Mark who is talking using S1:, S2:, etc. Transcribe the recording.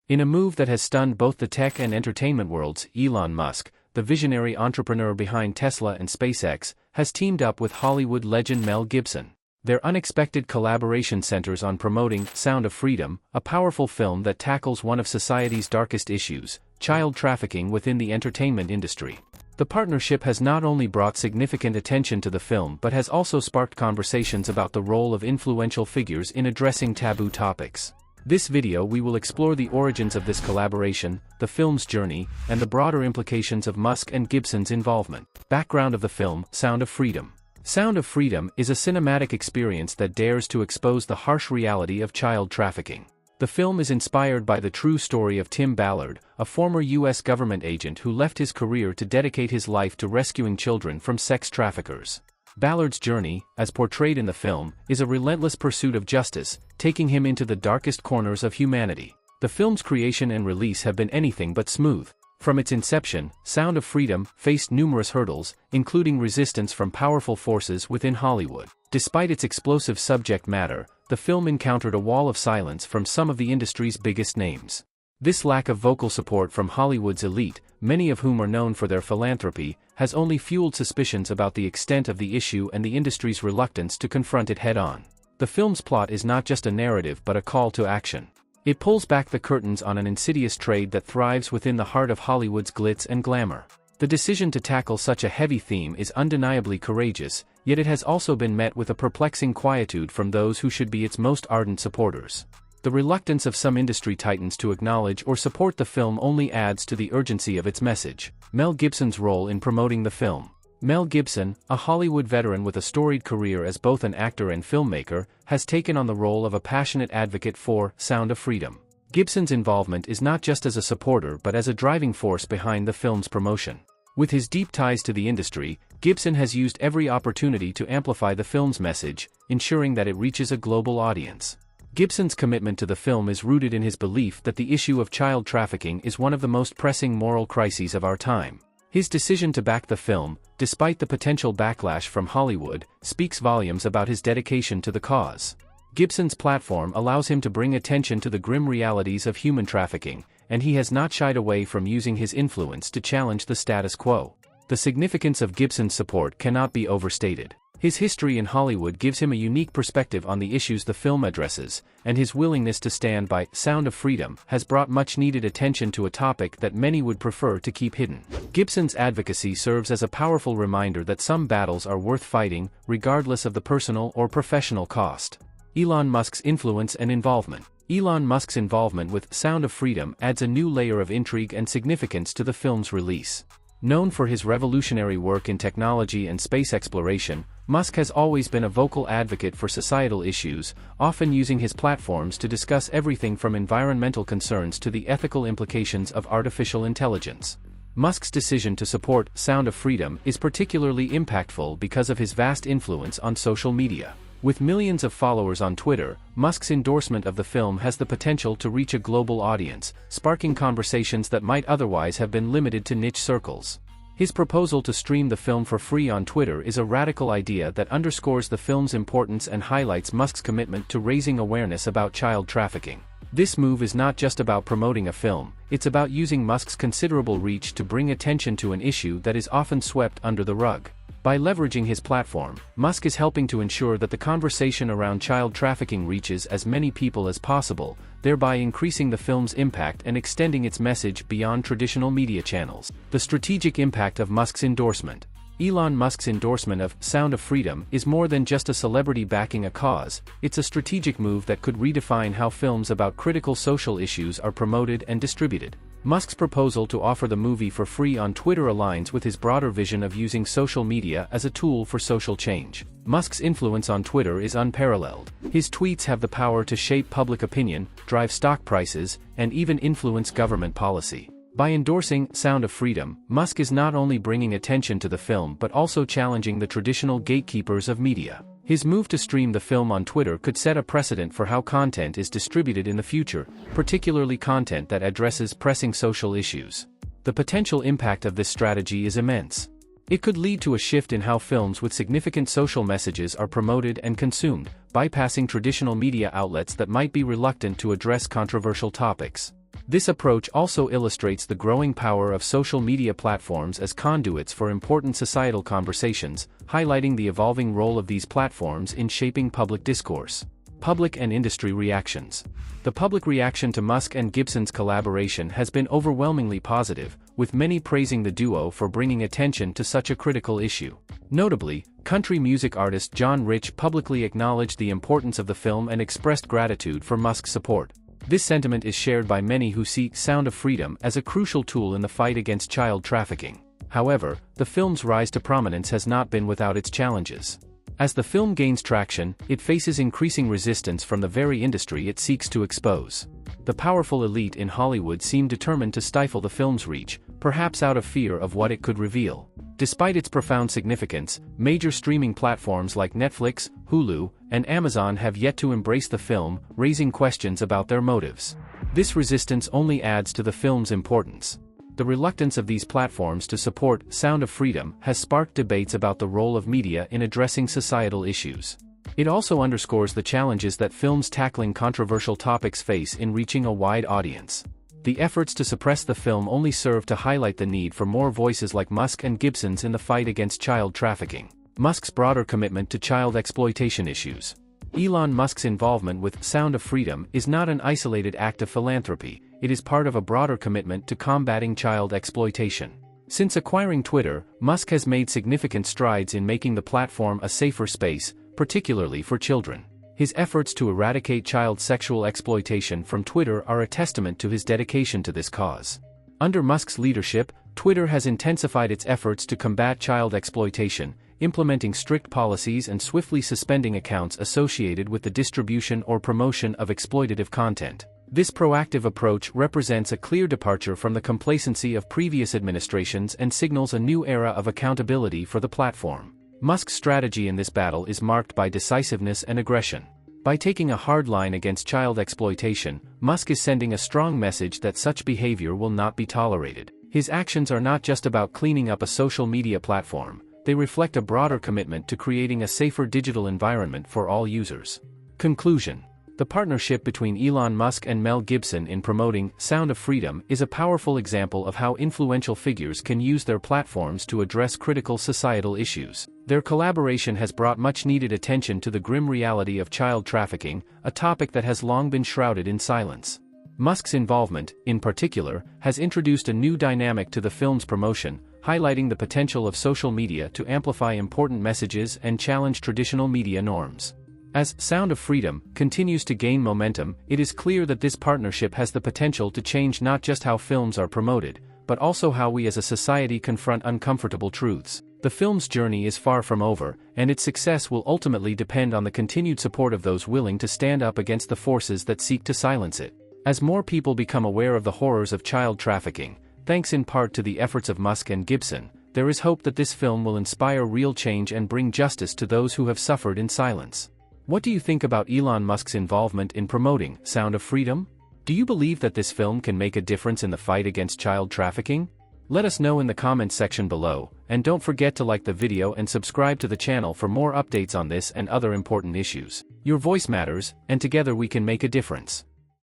S1: In a move that has stunned both the tech and entertainment worlds, Elon Musk, the visionary entrepreneur behind Tesla and SpaceX, has teamed up with Hollywood legend Mel Gibson. Their unexpected collaboration centers on promoting Sound of Freedom, a powerful film that tackles one of society's darkest issues, child trafficking within the entertainment industry. The partnership has not only brought significant attention to the film but has also sparked conversations about the role of influential figures in addressing taboo topics. This video we will explore the origins of this collaboration, the film's journey, and the broader implications of Musk and Gibson's involvement. Background of the film, Sound of Freedom. Sound of Freedom is a cinematic experience that dares to expose the harsh reality of child trafficking. The film is inspired by the true story of Tim Ballard, a former U.S. government agent who left his career to dedicate his life to rescuing children from sex traffickers. Ballard's journey, as portrayed in the film, is a relentless pursuit of justice, taking him into the darkest corners of humanity. The film's creation and release have been anything but smooth. From its inception, Sound of Freedom faced numerous hurdles, including resistance from powerful forces within Hollywood. Despite its explosive subject matter, the film encountered a wall of silence from some of the industry's biggest names. This lack of vocal support from Hollywood's elite, many of whom are known for their philanthropy, has only fueled suspicions about the extent of the issue and the industry's reluctance to confront it head-on. The film's plot is not just a narrative but a call to action. It pulls back the curtains on an insidious trade that thrives within the heart of Hollywood's glitz and glamour. The decision to tackle such a heavy theme is undeniably courageous, yet it has also been met with a perplexing quietude from those who should be its most ardent supporters. The reluctance of some industry titans to acknowledge or support the film only adds to the urgency of its message. Mel Gibson's role in promoting the film. Mel Gibson, a Hollywood veteran with a storied career as both an actor and filmmaker, has taken on the role of a passionate advocate for Sound of Freedom. Gibson's involvement is not just as a supporter but as a driving force behind the film's promotion. With his deep ties to the industry, Gibson has used every opportunity to amplify the film's message, ensuring that it reaches a global audience. Gibson's commitment to the film is rooted in his belief that the issue of child trafficking is one of the most pressing moral crises of our time. His decision to back the film, despite the potential backlash from Hollywood, speaks volumes about his dedication to the cause. Gibson's platform allows him to bring attention to the grim realities of human trafficking, and he has not shied away from using his influence to challenge the status quo. The significance of Gibson's support cannot be overstated. His history in Hollywood gives him a unique perspective on the issues the film addresses, and his willingness to stand by Sound of Freedom has brought much-needed attention to a topic that many would prefer to keep hidden. Gibson's advocacy serves as a powerful reminder that some battles are worth fighting, regardless of the personal or professional cost. Elon Musk's influence and involvement. Elon Musk's involvement with Sound of Freedom adds a new layer of intrigue and significance to the film's release. Known for his revolutionary work in technology and space exploration, Musk has always been a vocal advocate for societal issues, often using his platforms to discuss everything from environmental concerns to the ethical implications of artificial intelligence. Musk's decision to support Sound of Freedom is particularly impactful because of his vast influence on social media. With millions of followers on Twitter, Musk's endorsement of the film has the potential to reach a global audience, sparking conversations that might otherwise have been limited to niche circles. His proposal to stream the film for free on Twitter is a radical idea that underscores the film's importance and highlights Musk's commitment to raising awareness about child trafficking. This move is not just about promoting a film, it's about using Musk's considerable reach to bring attention to an issue that is often swept under the rug. By leveraging his platform, Musk is helping to ensure that the conversation around child trafficking reaches as many people as possible, thereby increasing the film's impact and extending its message beyond traditional media channels. The strategic impact of Musk's endorsement. Elon Musk's endorsement of Sound of Freedom is more than just a celebrity backing a cause, it's a strategic move that could redefine how films about critical social issues are promoted and distributed. Musk's proposal to offer the movie for free on Twitter aligns with his broader vision of using social media as a tool for social change. Musk's influence on Twitter is unparalleled. His tweets have the power to shape public opinion, drive stock prices, and even influence government policy. By endorsing Sound of Freedom, Musk is not only bringing attention to the film but also challenging the traditional gatekeepers of media. His move to stream the film on Twitter could set a precedent for how content is distributed in the future, particularly content that addresses pressing social issues. The potential impact of this strategy is immense. It could lead to a shift in how films with significant social messages are promoted and consumed, bypassing traditional media outlets that might be reluctant to address controversial topics. This approach also illustrates the growing power of social media platforms as conduits for important societal conversations, highlighting the evolving role of these platforms in shaping public discourse. Public and industry reactions. The public reaction to Musk and Gibson's collaboration has been overwhelmingly positive, with many praising the duo for bringing attention to such a critical issue. Notably, country music artist John Rich publicly acknowledged the importance of the film and expressed gratitude for Musk's support. This sentiment is shared by many who see Sound of Freedom as a crucial tool in the fight against child trafficking. However, the film's rise to prominence has not been without its challenges. As the film gains traction, it faces increasing resistance from the very industry it seeks to expose. The powerful elite in Hollywood seem determined to stifle the film's reach, perhaps out of fear of what it could reveal. Despite its profound significance, major streaming platforms like Netflix, Hulu, and Amazon have yet to embrace the film, raising questions about their motives. This resistance only adds to the film's importance. The reluctance of these platforms to support Sound of Freedom has sparked debates about the role of media in addressing societal issues. It also underscores the challenges that films tackling controversial topics face in reaching a wide audience. The efforts to suppress the film only serve to highlight the need for more voices like Musk and Gibson's in the fight against child trafficking. Musk's broader commitment to child exploitation issues. Elon Musk's involvement with Sound of Freedom is not an isolated act of philanthropy, it is part of a broader commitment to combating child exploitation. Since acquiring Twitter, Musk has made significant strides in making the platform a safer space, particularly for children. His efforts to eradicate child sexual exploitation from Twitter are a testament to his dedication to this cause. Under Musk's leadership, Twitter has intensified its efforts to combat child exploitation, implementing strict policies and swiftly suspending accounts associated with the distribution or promotion of exploitative content. This proactive approach represents a clear departure from the complacency of previous administrations and signals a new era of accountability for the platform. Musk's strategy in this battle is marked by decisiveness and aggression. By taking a hard line against child exploitation, Musk is sending a strong message that such behavior will not be tolerated. His actions are not just about cleaning up a social media platform, they reflect a broader commitment to creating a safer digital environment for all users. Conclusion. The partnership between Elon Musk and Mel Gibson in promoting Sound of Freedom is a powerful example of how influential figures can use their platforms to address critical societal issues. Their collaboration has brought much-needed attention to the grim reality of child trafficking, a topic that has long been shrouded in silence. Musk's involvement, in particular, has introduced a new dynamic to the film's promotion, highlighting the potential of social media to amplify important messages and challenge traditional media norms. As Sound of Freedom continues to gain momentum, it is clear that this partnership has the potential to change not just how films are promoted, but also how we as a society confront uncomfortable truths. The film's journey is far from over, and its success will ultimately depend on the continued support of those willing to stand up against the forces that seek to silence it. As more people become aware of the horrors of child trafficking, thanks in part to the efforts of Musk and Gibson, there is hope that this film will inspire real change and bring justice to those who have suffered in silence. What do you think about Elon Musk's involvement in promoting Sound of Freedom? Do you believe that this film can make a difference in the fight against child trafficking? Let us know in the comments section below, and don't forget to like the video and subscribe to the channel for more updates on this and other important issues. Your voice matters, and together we can make a difference.